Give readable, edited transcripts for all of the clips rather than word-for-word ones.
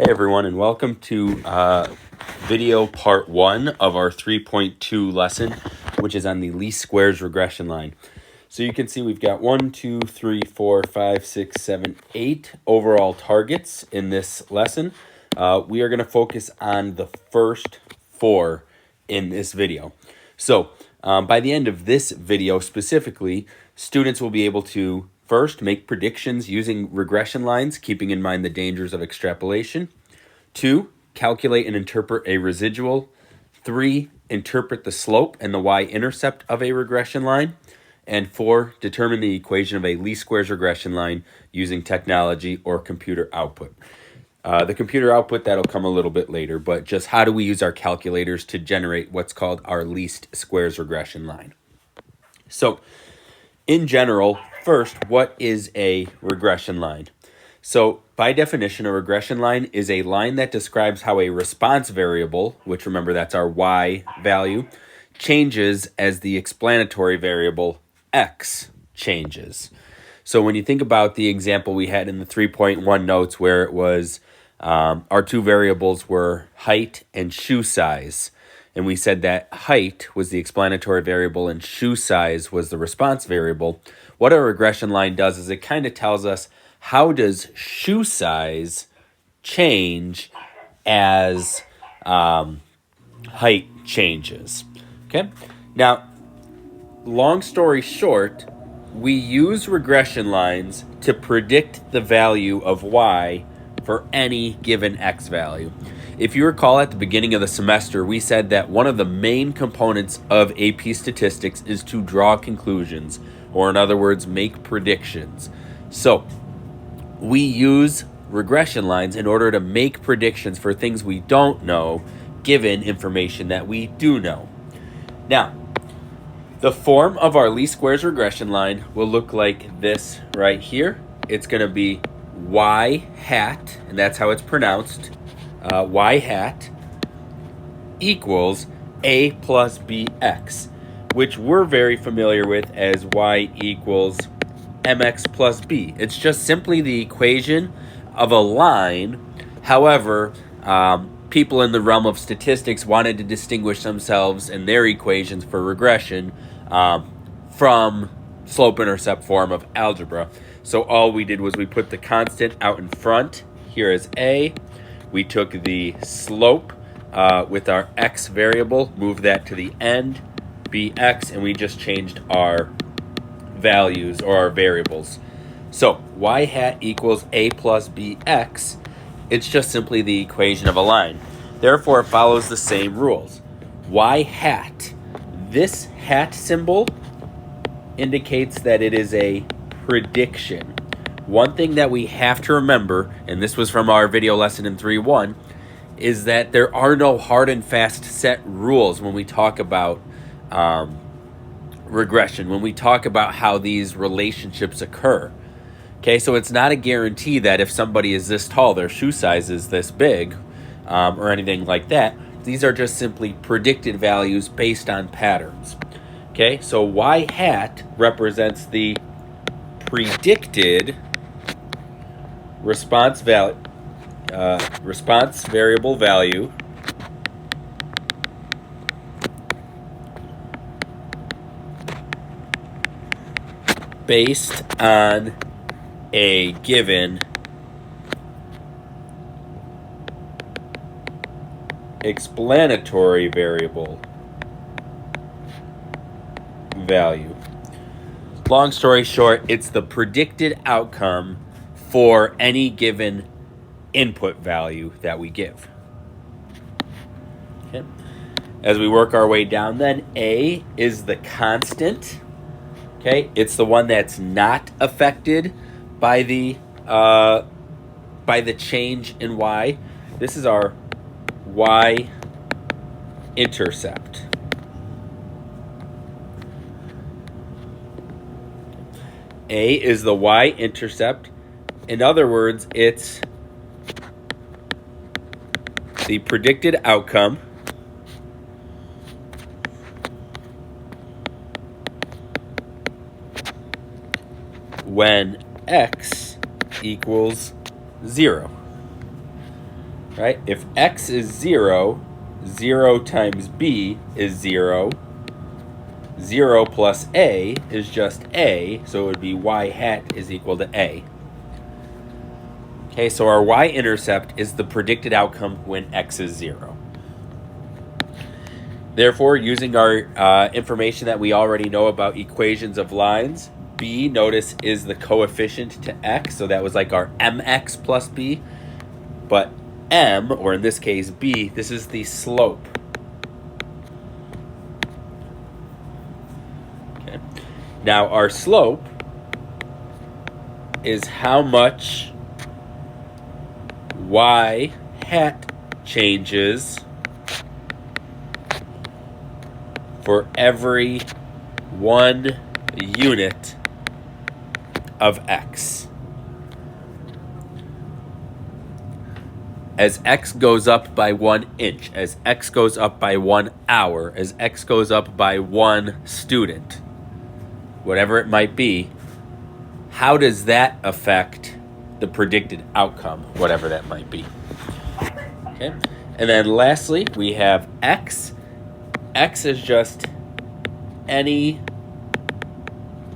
Hey everyone, and welcome to video part 1 of our 3.2 lesson, which is on the least squares regression line. So you can see we've got 1, 2, 3, 4, 5, 6, 7, 8 overall targets in this lesson. We are going to focus on the first 4 in this video. So by the end of this video specifically, students will be able to first, make predictions using regression lines, keeping in mind the dangers of extrapolation. 2, calculate and interpret a residual. 3, interpret the slope and the y-intercept of a regression line. And 4, determine the equation of a least squares regression line using technology or computer output. The computer output, that'll come a little bit later, but just how do we use our calculators to generate what's called our least squares regression line. So, in general, first, what is a regression line? So, by definition, a regression line is a line that describes how a response variable, which remember that's our y value, changes as the explanatory variable x changes. So when you think about the example we had in the 3.1 notes where it was our two variables were height and shoe size, and we said that height was the explanatory variable and shoe size was the response variable, what a regression line does is it kind of tells us how does shoe size change as height changes. Okay, now long story short, we use regression lines to predict the value of y for any given x value. If you recall at the beginning of the semester, we said that one of the main components of AP Statistics is to draw conclusions, or in other words, make predictions. So we use regression lines in order to make predictions for things we don't know, given information that we do know. Now, the form of our least squares regression line will look like this right here. It's going to be y hat, and that's how it's pronounced, y hat equals a plus bx, which we're very familiar with as y equals mx plus b. It's just simply the equation of a line. However, people in the realm of statistics wanted to distinguish themselves in their equations for regression from slope-intercept form of algebra. So all we did was we put the constant out in front. Here is a. We took the slope with our x variable, moved that to the end, bx, and we just changed our values or our variables. So y hat equals a plus bx. It's just simply the equation of a line. Therefore, it follows the same rules. Y hat. This hat symbol indicates that it is a prediction. One thing that we have to remember, and this was from our video lesson in 3.1, is that there are no hard and fast set rules when we talk about regression, when we talk about how these relationships occur. Okay, so it's not a guarantee that if somebody is this tall, their shoe size is this big, or anything like that. These are just simply predicted values based on patterns. Okay, so y hat represents the predicted response variable value based on a given explanatory variable value. Long story short, it's the predicted outcome for any given input value that we give. Okay. As we work our way down then, a is the constant. Okay, it's the one that's not affected by the change in y. This is our y-intercept. A is the y-intercept. In other words, it's the predicted outcome when x equals 0. right? If x is 0, 0 times b is 0. 0 plus a is just a, so it would be y hat is equal to a. Okay, so our y-intercept is the predicted outcome when x is 0. Therefore, using our information that we already know about equations of lines, b, notice, is the coefficient to x, so that was like our mx plus b. But m, or in this case b, this is the slope. Okay. Now, our slope is how much y hat changes for every 1 unit of x. As x goes up by 1 inch, as x goes up by 1 hour, as x goes up by 1 student, whatever it might be, how does that affect the predicted outcome, whatever that might be? Okay. And then lastly, we have x. X is just any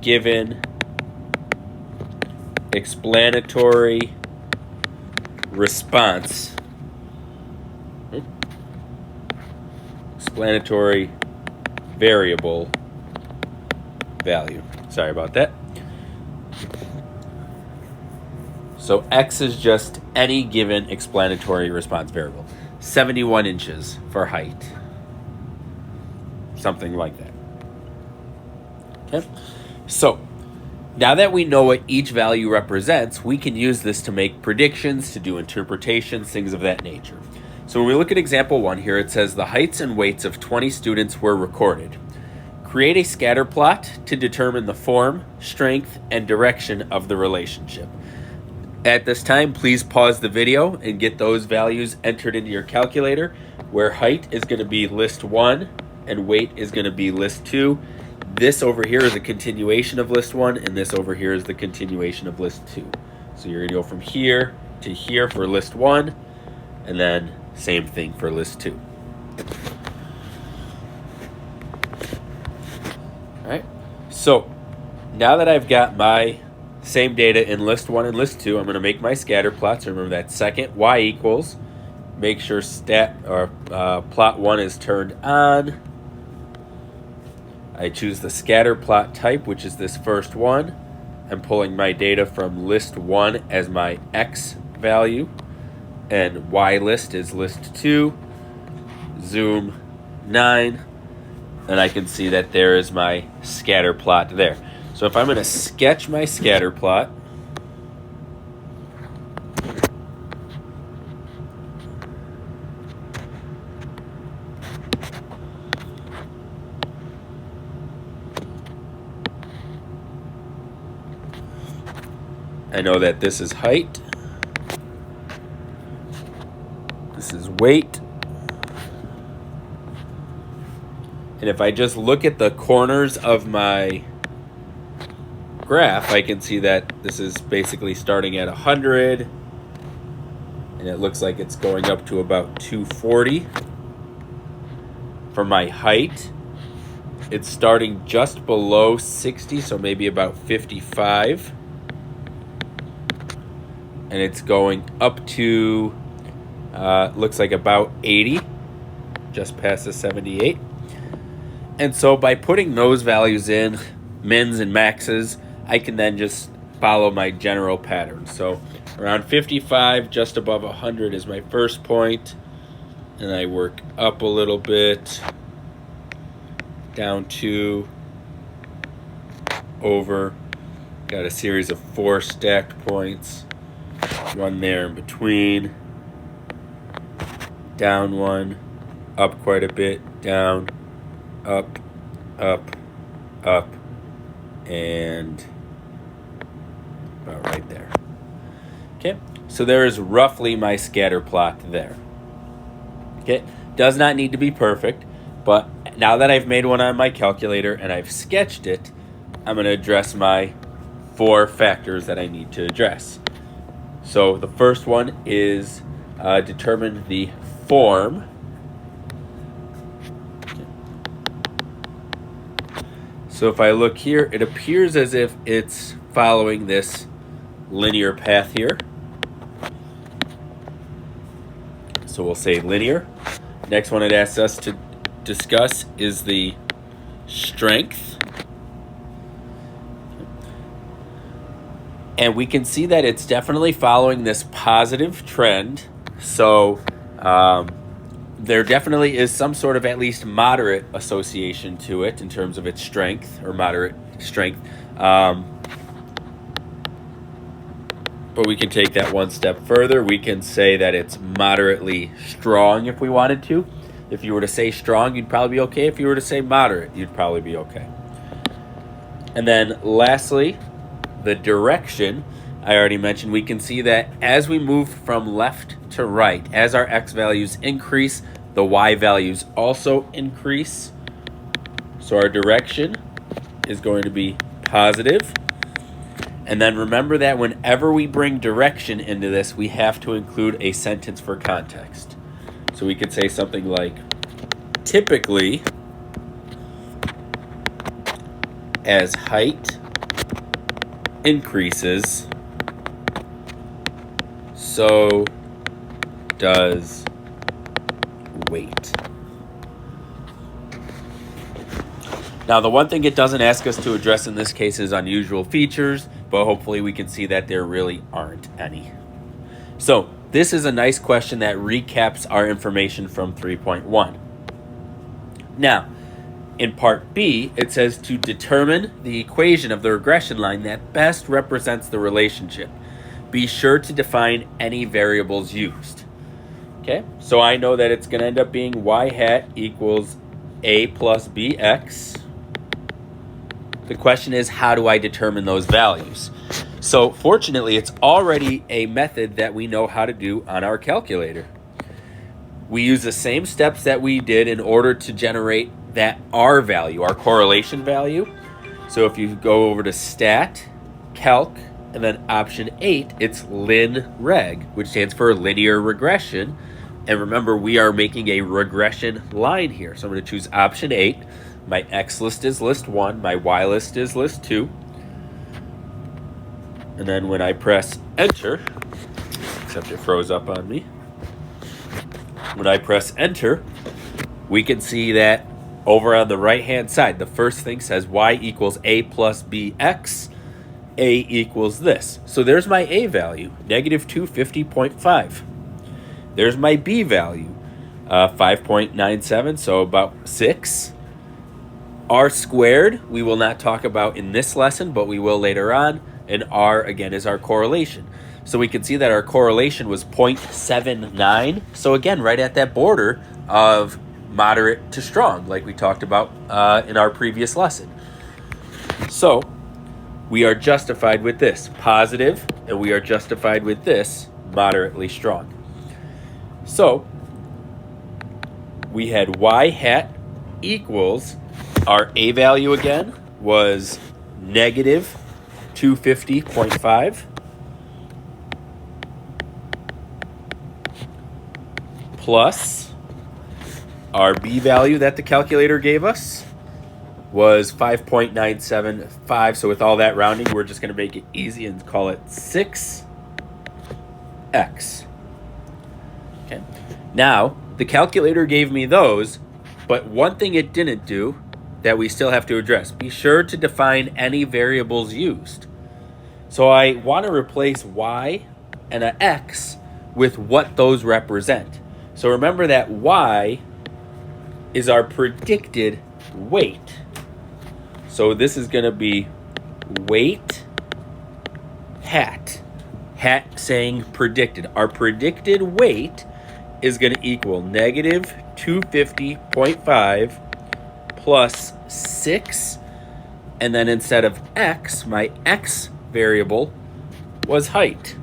given explanatory response. Explanatory variable value. Sorry about that. So x is just any given explanatory response variable. 71 inches for height. Something like that. Okay. So now that we know what each value represents, we can use this to make predictions, to do interpretations, things of that nature. So when we look at example 1 here, it says the heights and weights of 20 students were recorded. Create a scatter plot to determine the form, strength, and direction of the relationship. At this time, please pause the video and get those values entered into your calculator, where height is going to be list 1 and weight is going to be list 2. This over here is a continuation of list 1, and this over here is the continuation of list 2. So you're going to go from here to here for list 1, and then same thing for list 2. All right. So now that I've got my same data in list 1 and list 2, I'm going to make my scatter plots. Remember that second y equals. Make sure plot 1 is turned on. I choose the scatter plot type, which is this first one. I'm pulling my data from list 1 as my x value, and y list is list 2. Zoom 9, and I can see that there is my scatter plot there. So if I'm going to sketch my scatter plot, I know that this is height, this is weight, and if I just look at the corners of my graph, I can see that this is basically starting at 100, and it looks like it's going up to about 240. For my height, it's starting just below 60, so maybe about 55. And it's going up to, looks like about 80, just past the 78. And so by putting those values in, mins and maxes, I can then just follow my general pattern. So around 55, just above 100 is my first point. And I work up a little bit, down to, over. Got a series of 4 stacked points. One there in between, down 1, up quite a bit, down, up, up, up, and about right there. Okay, so there is roughly my scatter plot there. Okay, does not need to be perfect, but now that I've made one on my calculator and I've sketched it, I'm going to address my 4 factors that I need to address. So the first one is determine the form. So if I look here, it appears as if it's following this linear path here. So we'll say linear. Next one it asks us to discuss is the strength. And we can see that it's definitely following this positive trend. So there definitely is some sort of at least moderate association to it in terms of its strength or moderate strength. But we can take that one step further. We can say that it's moderately strong if we wanted to. If you were to say strong, you'd probably be okay. If you were to say moderate, you'd probably be okay. And then lastly, the direction. I already mentioned we can see that as we move from left to right, as our x values increase, the y values also increase. So our direction is going to be positive. And then remember that whenever we bring direction into this, we have to include a sentence for context. So we could say something like, typically, as height increases, so does weight. Now, the one thing it doesn't ask us to address in this case is unusual features, but hopefully we can see that there really aren't any. So this is a nice question that recaps our information from 3.1. Now, in part B, it says to determine the equation of the regression line that best represents the relationship. Be sure to define any variables used. Okay, so I know that it's going to end up being y hat equals a plus bx. The question is, how do I determine those values? So fortunately, it's already a method that we know how to do on our calculator. We use the same steps that we did in order to generate that R value, our correlation value. So if you go over to Stat, Calc, and then option 8, it's LinReg, which stands for linear regression. And remember, we are making a regression line here. So I'm going to choose option 8. My X list is list 1. My Y list is list 2. And then when I press enter, except it froze up on me. When I press enter, we can see that over on the right-hand side, the first thing says y equals a plus bx. A equals this. So there's my A value, negative 250.5. There's my B value, 5.97, so about 6. R squared, we will not talk about in this lesson, but we will later on. And R, again, is our correlation. So we can see that our correlation was 0.79. So again, right at that border of moderate to strong, like we talked about in our previous lesson. So we are justified with this, positive, and we are justified with this, moderately strong. So we had y hat equals, our A value again was negative 250.5 plus our B value that the calculator gave us was 5.975. So with all that rounding, we're just going to make it easy and call it 6x. Okay. Now, the calculator gave me those, but one thing it didn't do that we still have to address. Be sure to define any variables used. So I want to replace y and an x with what those represent. So remember that y is our predicted weight. So this is going to be weight hat. Hat saying predicted. Our predicted weight is going to equal negative 250.5 plus 6. And then instead of x, my x variable was height.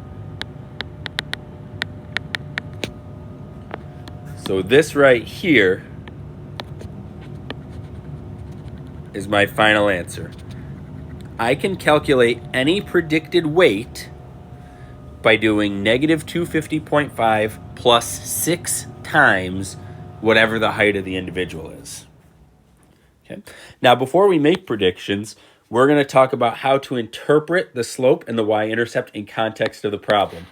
So this right here is my final answer. I can calculate any predicted weight by doing negative 250.5 plus 6 times whatever the height of the individual is. Okay. Now, before we make predictions, we're going to talk about how to interpret the slope and the y-intercept in context of the problem.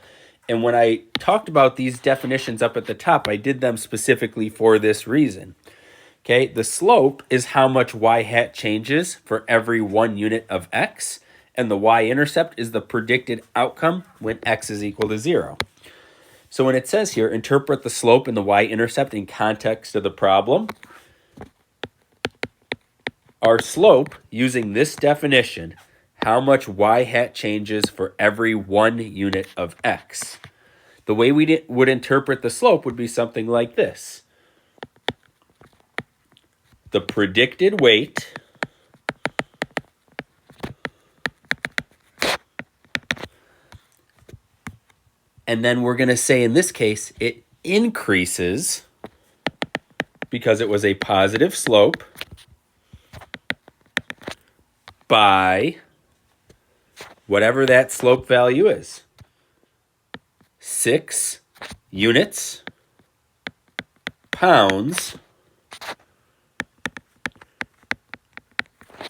And when I talked about these definitions up at the top, I did them specifically for this reason. Okay, the slope is how much y hat changes for every 1 unit of x, and the y-intercept is the predicted outcome when x is equal to 0. So when it says here, interpret the slope and the y-intercept in context of the problem, our slope, using this definition, how much y hat changes for every 1 unit of x. The way we would interpret the slope would be something like this. The predicted weight and then we're going to say in this case it increases because it was a positive slope by whatever that slope value is. 6 units, pounds,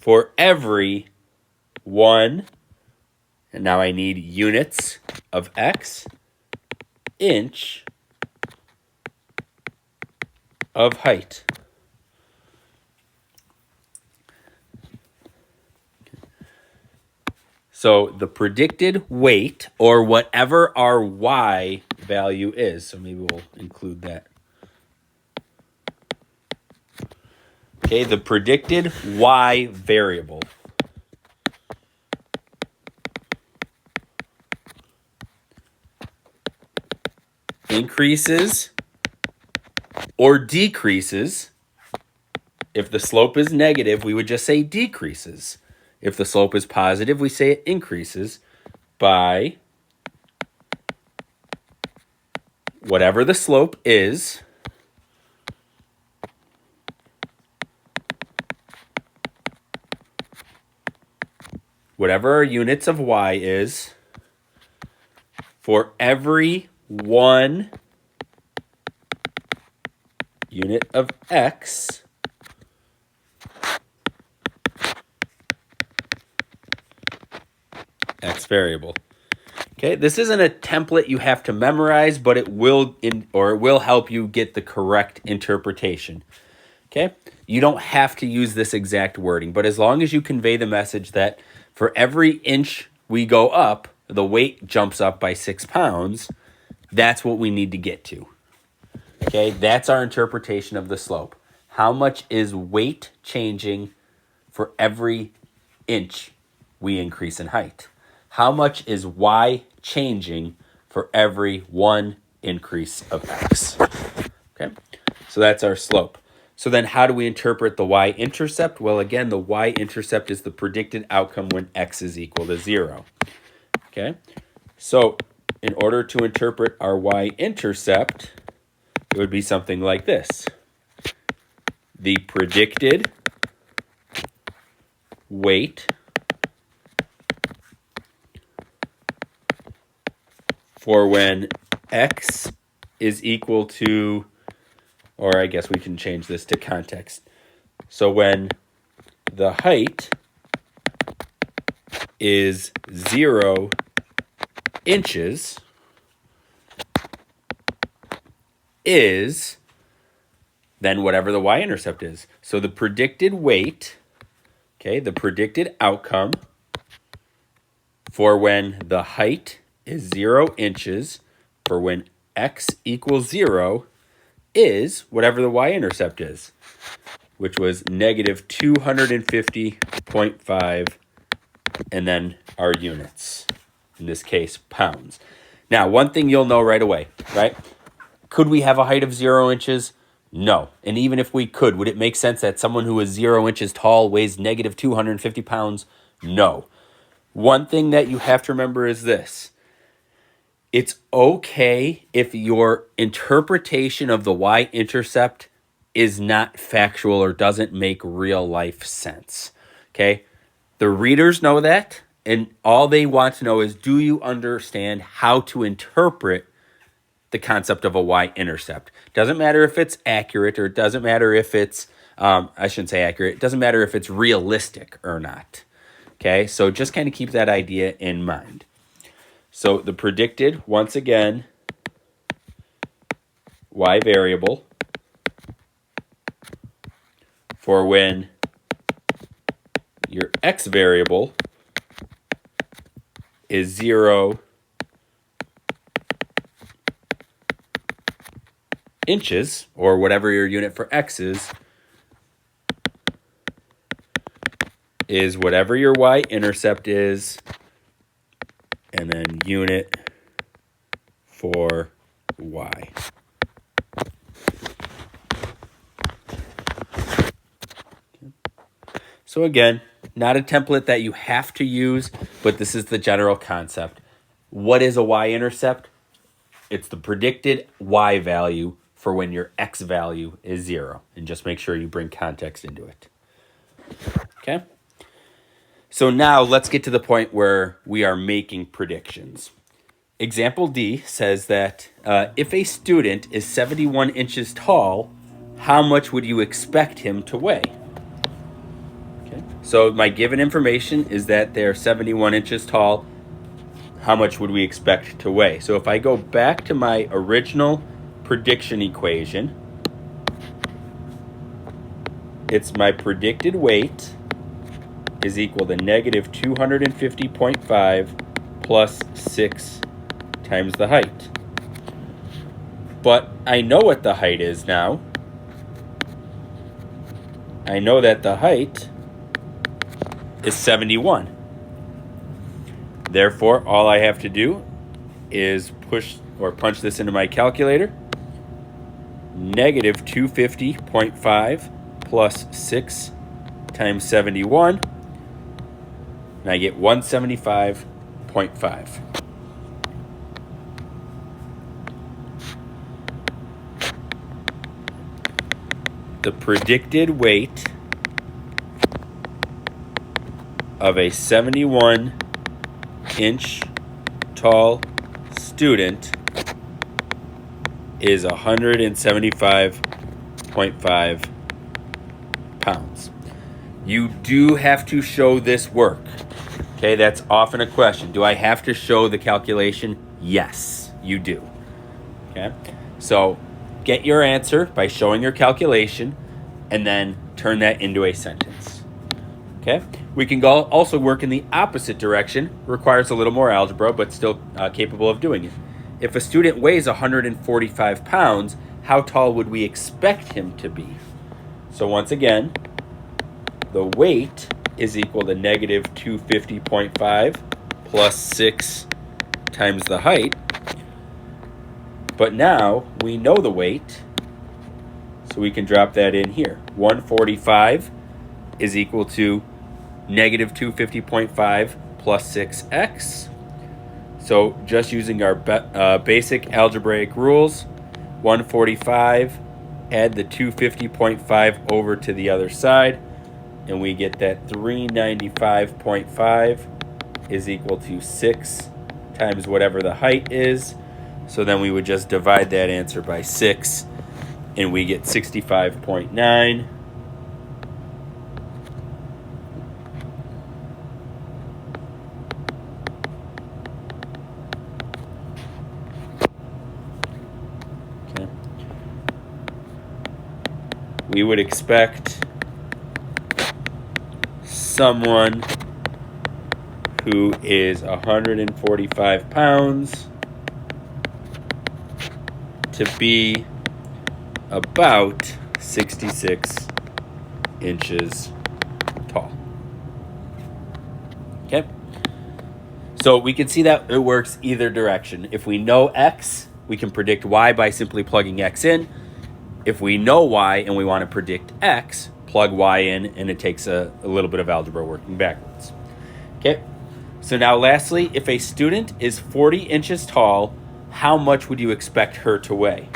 for every 1, and now I need units of x, inch of height. So the predicted weight, or whatever our y value is, so maybe we'll include that. Okay, the predicted y variable. Increases or decreases. If the slope is negative, we would just say decreases. If the slope is positive, we say it increases by whatever the slope is whatever our units of y is for every 1 unit of x variable. Okay, this isn't a template you have to memorize, but it will help you get the correct interpretation. Okay, you don't have to use this exact wording, but as long as you convey the message that for every inch we go up, the weight jumps up by 6 pounds, that's what we need to get to. Okay, that's our interpretation of the slope. How much is weight changing for every inch we increase in height? How much is y changing for every 1 increase of x? Okay, so that's our slope. So then how do we interpret the y-intercept? Well, again, the y-intercept is the predicted outcome when x is equal to 0. Okay, so in order to interpret our y-intercept, it would be something like this. The predicted weight for when x is equal to, or I guess we can change this to context. So when the height is 0 inches is then whatever the y-intercept is. So the predicted weight, okay, the predicted outcome for when the height is 0 inches for when x equals 0 is whatever the y-intercept is, which was negative 250.5, and then our units, in this case, pounds. Now, one thing you'll know right away, right? Could we have a height of 0 inches? No. And even if we could, would it make sense that someone who is 0 inches tall weighs negative 250 pounds? No. One thing that you have to remember is this. It's okay if your interpretation of the y-intercept is not factual or doesn't make real life sense. Okay? The readers know that, And all they want to know is, do you understand how to interpret the concept of a y-intercept? Doesn't matter if it's accurate, or it doesn't matter if it's, I shouldn't say accurate, it doesn't matter if it's realistic or not. Okay, so just kind of keep that idea in mind. So the predicted, once again, y variable for when your x variable is 0 inches, or whatever your unit for x is whatever your y-intercept is, and then unit for y. So again, not a template that you have to use, but this is the general concept. What is a y-intercept? It's the predicted y value for when your x value is 0. And just make sure you bring context into it. Okay? So now let's get to the point where we are making predictions. Example D says that if a student is 71 inches tall, how much would you expect him to weigh? Okay. So my given information is that they're 71 inches tall. How much would we expect to weigh? So if I go back to my original prediction equation, it's my predicted weight is equal to negative 250.5 plus 6 times the height. But I know what the height is now. I know that the height is 71. Therefore, all I have to do is push or punch this into my calculator. Negative 250.5 plus 6 times 71. And I get 175.5. The predicted weight of a 71-inch tall student is 175.5 pounds. You do have to show this work. Okay, that's often a question. Do I have to show the calculation? Yes, you do. Okay, so get your answer by showing your calculation and then turn that into a sentence. Okay, we can also work in the opposite direction. Requires a little more algebra, but still capable of doing it. If a student weighs 145 pounds, how tall would we expect him to be? So once again, the weight is equal to negative 250.5 plus 6 times the height. But now we know the weight, so we can drop that in here. 145 is equal to negative 250.5 plus 6x. So just using our basic algebraic rules, 145, add the 250.5 over to the other side, and we get that 395.5 is equal to 6 times whatever the height is. So then we would just divide that answer by 6, and we get 65.9. Okay. We would expect someone who is 145 pounds to be about 66 inches tall. Okay? So we can see that it works either direction. If we know x, we can predict y by simply plugging x in. If we know y and we want to predict x, plug y in, and it takes a little bit of algebra working backwards. Okay? So now lastly, if a student is 40 inches tall, how much would you expect her to weigh?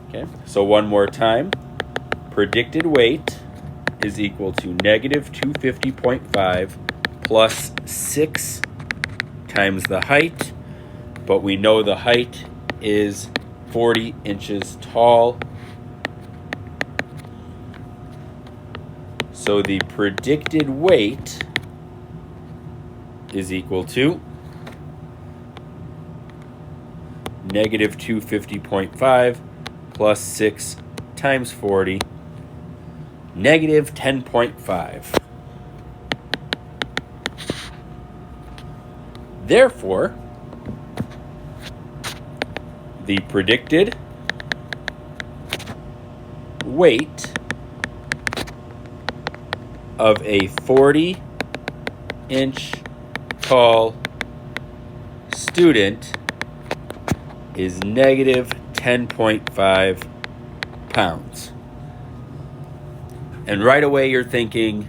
Okay, so one more time. Predicted weight is equal to negative 250.5 plus 6 times the height, but we know the height is 40 inches tall. So the predicted weight is equal to negative 250.5 plus 6 times 40, negative 10.5. Therefore, the predicted weight of a 40-inch tall student is negative 10.5 pounds. And right away you're thinking,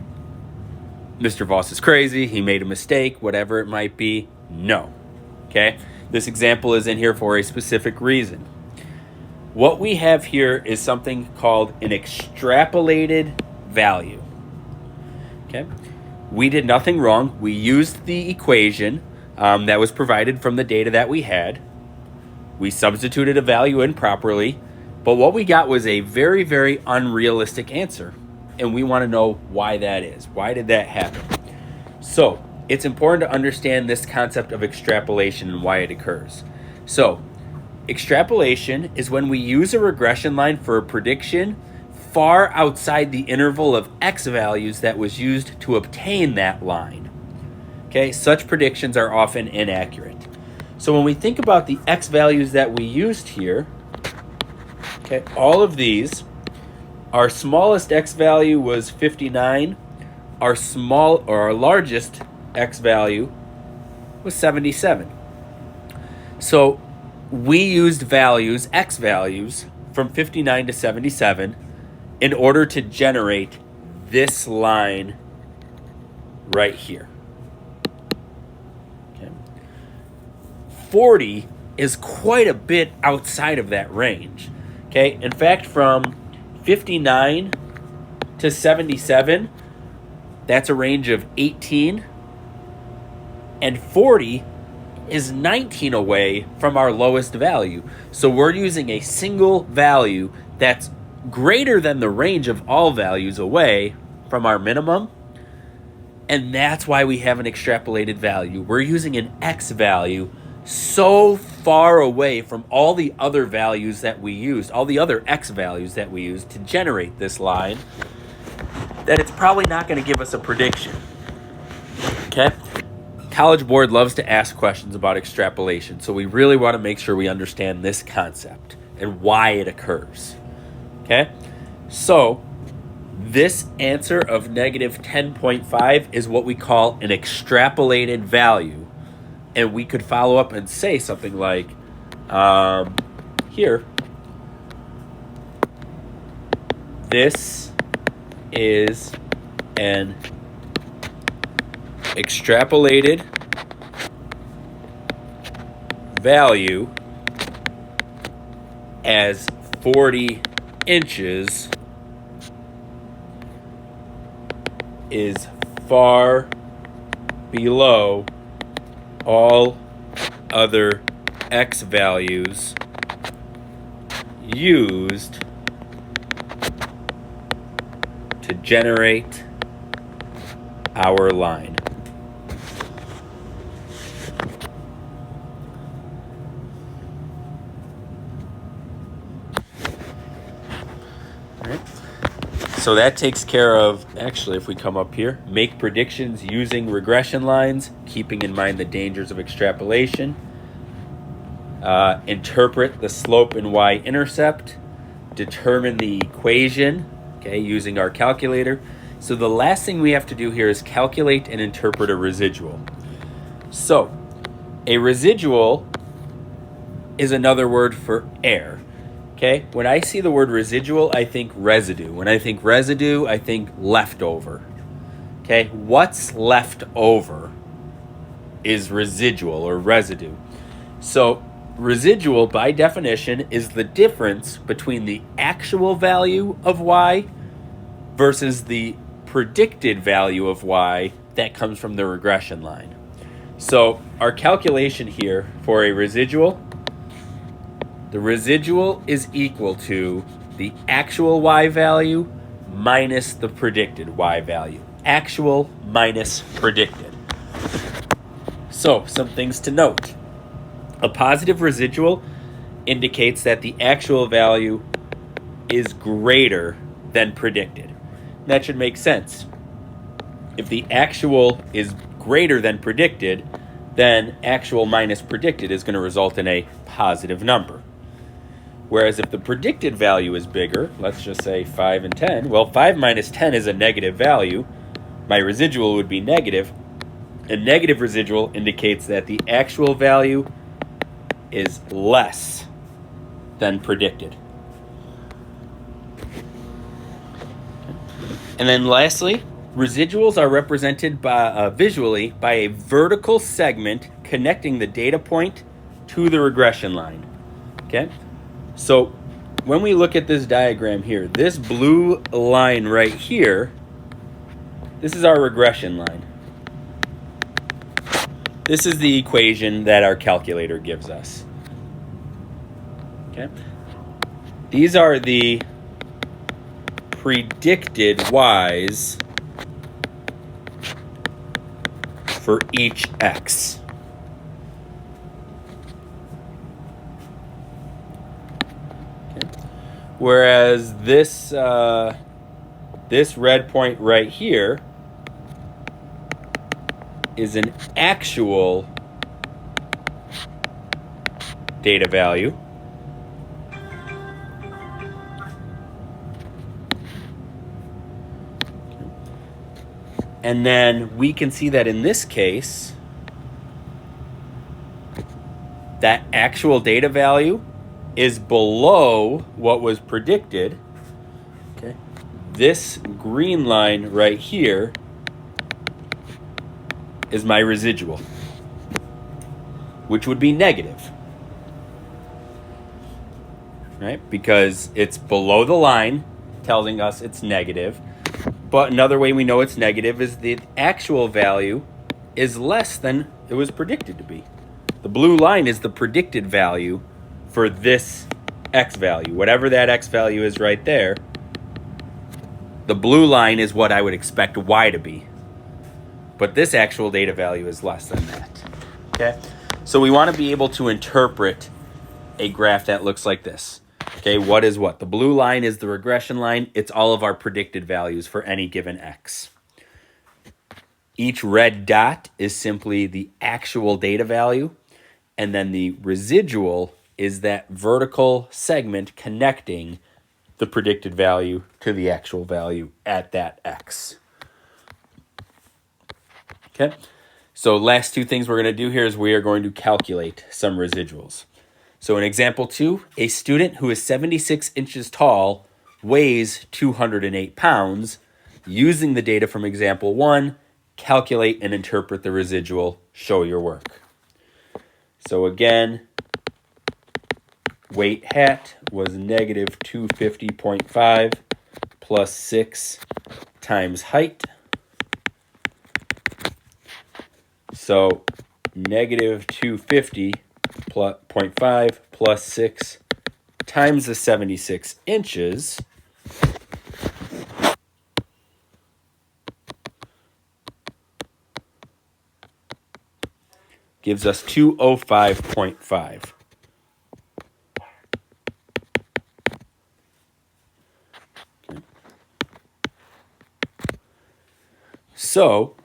Mr. Voss is crazy, he made a mistake, whatever it might be. No. Okay? This example is in here for a specific reason. What we have here is something called an extrapolated value. Okay? We did nothing wrong. We used the equation that was provided from the data that we had. We substituted a value in properly, but what we got was a very, very unrealistic answer. And we want to know why that is. Why did that happen? So, it's important to understand this concept of extrapolation and why it occurs. So, extrapolation is when we use a regression line for a prediction far outside the interval of x values that was used to obtain that line. Okay, such predictions are often inaccurate. So when we think about the x values that we used here, okay, all of these, our smallest x value was 59, our largest x value was 77. So we used values, x values, from 59 to 77 in order to generate this line right here. 40 is quite a bit outside of that range. Okay, in fact, from 59 to 77, that's a range of 18, and 40 is 19 away from our lowest value. So we're using a single value that's greater than the range of all values away from our minimum, and that's why we have an extrapolated value. We're using an x value so far away from all the other values that we used, all the other x values that we used to generate this line, that it's probably not going to give us a prediction. Okay? College Board loves to ask questions about extrapolation, so we really want to make sure we understand this concept and why it occurs. Okay? So, this answer of negative 10.5 is what we call an extrapolated value. And we could follow up and say something like, here, this is an extrapolated value as 40 inches is far below all other x values used to generate our line. All right. So that takes care of, actually, if we come up here, make predictions using regression lines, keeping in mind the dangers of extrapolation, interpret the slope and y-intercept, determine the equation, okay, using our calculator. So the last thing we have to do here is calculate and interpret a residual. So a residual is another word for error. Okay, when I see the word residual, I think residue. When I think residue, I think leftover. Okay, what's left over is residual or residue. So residual, by definition, is the difference between the actual value of y versus the predicted value of y that comes from the regression line. So our calculation here for a residual, the residual is equal to the actual y value minus the predicted y value. Actual minus predicted. So some things to note. A positive residual indicates that the actual value is greater than predicted. That should make sense. If the actual is greater than predicted, then actual minus predicted is going to result in a positive number. Whereas if the predicted value is bigger, let's just say 5 and 10, well, 5 minus 10 is a negative value. My residual would be negative. A negative residual indicates that the actual value is less than predicted. And then lastly, residuals are represented by, visually by a vertical segment connecting the data point to the regression line. Okay? So when we look at this diagram here, this blue line right here, this is our regression line. This is the equation that our calculator gives us. Okay? These are the predicted y's for each x. Okay. Whereas this this red point right here is an actual data value. And then we can see that in this case, that actual data value is below what was predicted. Okay. This green line right here is my residual, which would be negative, right? Because it's below the line, telling us it's negative. But another way we know it's negative is the actual value is less than it was predicted to be. The blue line is the predicted value for this x value. Whatever that x value is right there, the blue line is what I would expect y to be. But this actual data value is less than that. Okay? So we want to be able to interpret a graph that looks like this. Okay, what is what? The blue line is the regression line. It's all of our predicted values for any given x. Each red dot is simply the actual data value, and then the residual is that vertical segment connecting the predicted value to the actual value at that x. Okay, so last two things we're going to do here is we are going to calculate some residuals. So in example 2, a student who is 76 inches tall weighs 208 pounds. Using the data from example 1, calculate and interpret the residual. Show your work. So again, weight hat was negative 250.5 plus 6 times height. So negative 250.5 plus 6 times the 76 inches gives us 205.5. So,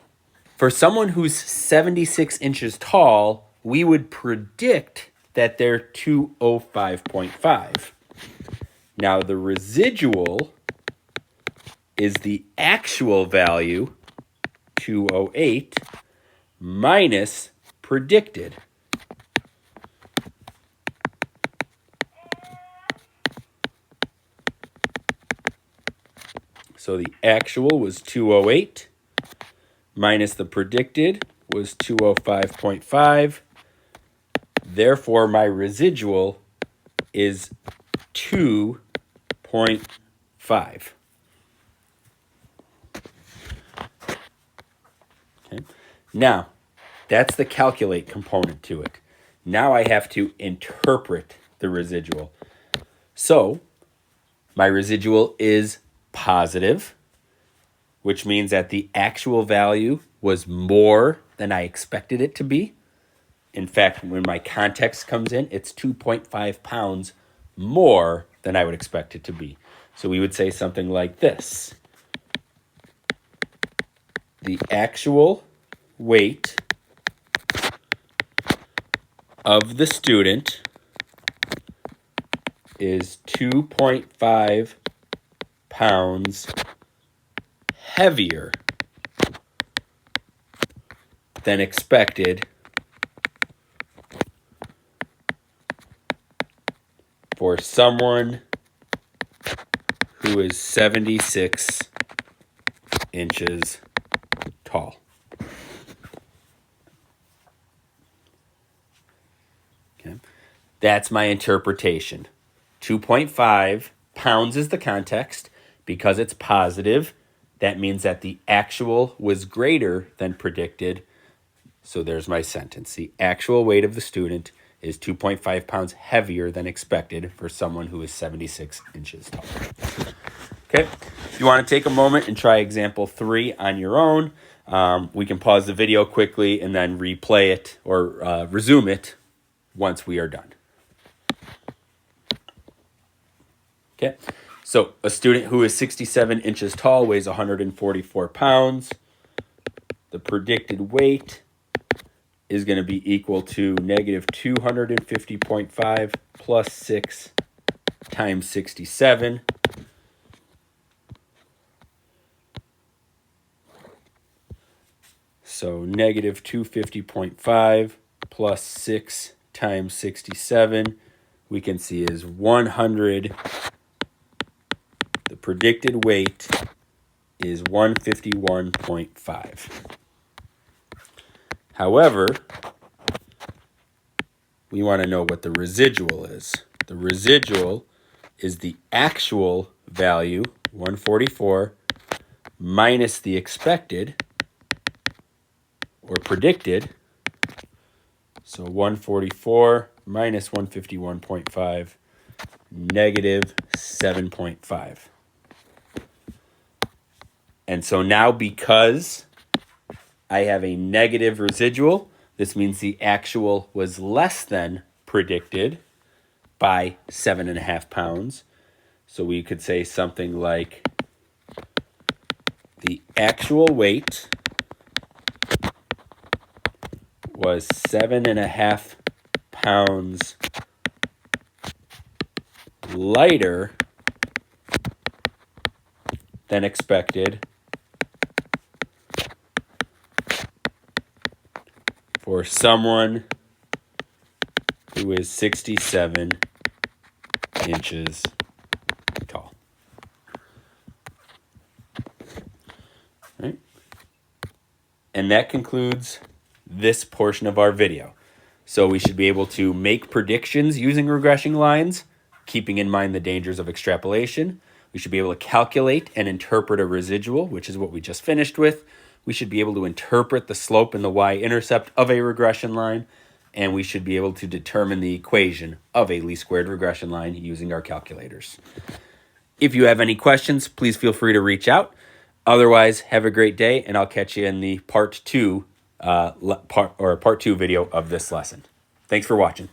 for someone who's 76 inches tall, we would predict that they're 205.5. Now, the residual is the actual value, 208, minus predicted. So the actual was 208, minus the predicted was 205.5. Therefore, my residual is 2.5. Now, that's the calculate component to it. Now I have to interpret the residual. So my residual is positive, which means that the actual value was more than I expected it to be. In fact, when my context comes in, it's 2.5 pounds more than I would expect it to be. So we would say something like this. The actual weight of the student is 2.5 pounds heavier than expected for someone who is 76 inches tall. Okay. That's my interpretation. 2.5 pounds is the context. Because it's positive, that means that the actual was greater than predicted. So there's my sentence. The actual weight of the student is 2.5 pounds heavier than expected for someone who is 76 inches tall. Okay, if you want to take a moment and try example 3 on your own, we can pause the video quickly and then replay it or resume it once we are done. Okay, so a student who is 67 inches tall weighs 144 pounds. The predicted weight is going to be equal to negative 250.5 plus 6 times 67. So negative 250.5 plus 6 times 67, we can see is 100. The predicted weight is 151.5. However, we want to know what the residual is. The residual is the actual value, 144, minus the expected or predicted. So 144 minus 151.5, negative 7.5. And so now because I have a negative residual, this means the actual was less than predicted by 7.5 pounds. So we could say something like the actual weight was 7.5 pounds lighter than expected for someone who is 67 inches tall. Right? And that concludes this portion of our video. So we should be able to make predictions using regression lines, keeping in mind the dangers of extrapolation. We should be able to calculate and interpret a residual, which is what we just finished with. We should be able to interpret the slope and the y-intercept of a regression line, and we should be able to determine the equation of a least squared regression line using our calculators. If you have any questions, please feel free to reach out. Otherwise, have a great day, and I'll catch you in the part two video of this lesson. Thanks for watching.